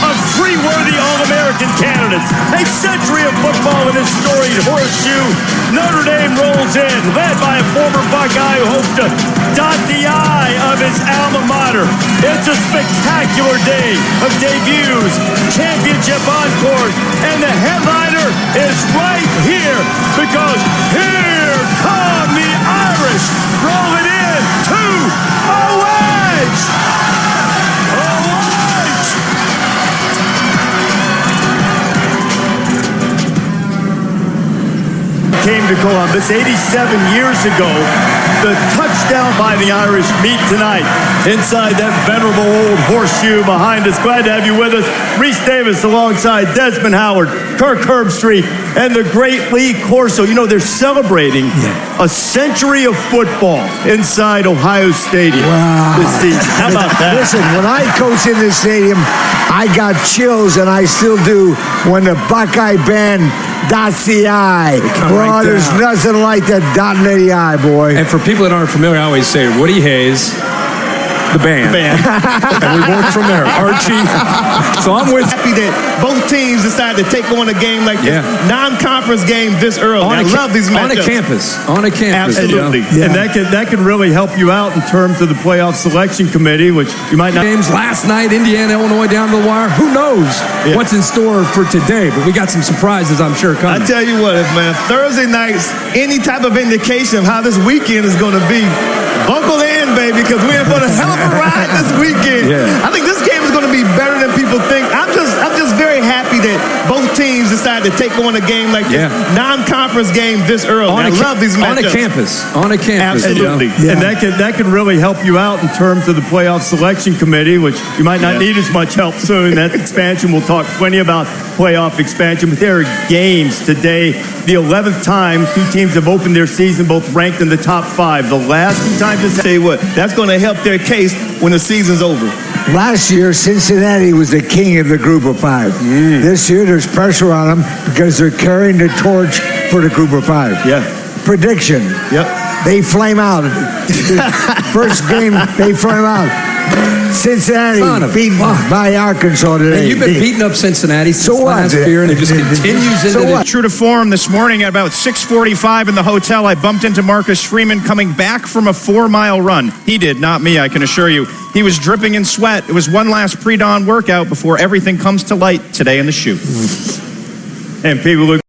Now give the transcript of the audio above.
of three worthy All-American candidates. A century of football in this storied horseshoe. Notre Dame rolls in, led by a former Buckeye who hopes to dot the I of his alma mater. It's a spectacular day of debuts, championship encores, and the headliner is right here because here come the Irish rolling in to a wedge. Came to Columbus 87 years ago. The touchdown by the Irish meet tonight inside that venerable old horseshoe behind us. Glad to have you with us. Reese Davis alongside Desmond Howard, Kirk Herbstreit, and the great Lee Corso. You know, they're celebrating a century of football inside Ohio Stadium this season. How about that? Listen, when I coached in this stadium, I got chills, and I still do, when the Buckeye band dots the I. Bro, there's nothing like that dotting of the I, boy. And for people that aren't familiar, I always say Woody Hayes, the band. And we work from there. Archie. So I'm with happy that both teams decided to take on a game like this, non-conference game this early. I love these matchups. On a campus. Absolutely. Yeah. And that can really help you out in terms of the playoff selection committee, which you might not. Games last night, Indiana, Illinois down to the wire. Who knows what's in store for today? But we got some surprises, I'm sure, coming. I tell you what, man, Thursday nights, any type of indication of how this weekend is going to be, buckle in, baby, because we're in for a hell of a ride this weekend. I think this game is going to be better than people think. I'm just very happy that both teams decided to take on a game like this, non-conference game this early. I love these matchups. On a campus. Absolutely. And that can really help you out in terms of the playoff selection committee, which you might not need as much help soon. That expansion, we'll talk plenty about playoff expansion. But there are games today. The 11th time two teams have opened their season both ranked in the top 5. The last two times, tell you what, that's going to help their case when the season's over. Last year, Cincinnati was the king of the group of 5. This year, there's pressure on them because they're carrying the torch for the group of 5. Prediction. They flame out. First game, they flame out. Cincinnati beaten by Arkansas today. And you've been beating up Cincinnati since last year, and it just continues into the... True to form, this morning at about 6:45 in the hotel, I bumped into Marcus Freeman coming back from a 4-mile run. He did, not me, I can assure you. He was dripping in sweat. It was one last pre-dawn workout before everything comes to light today in the shoe. And people look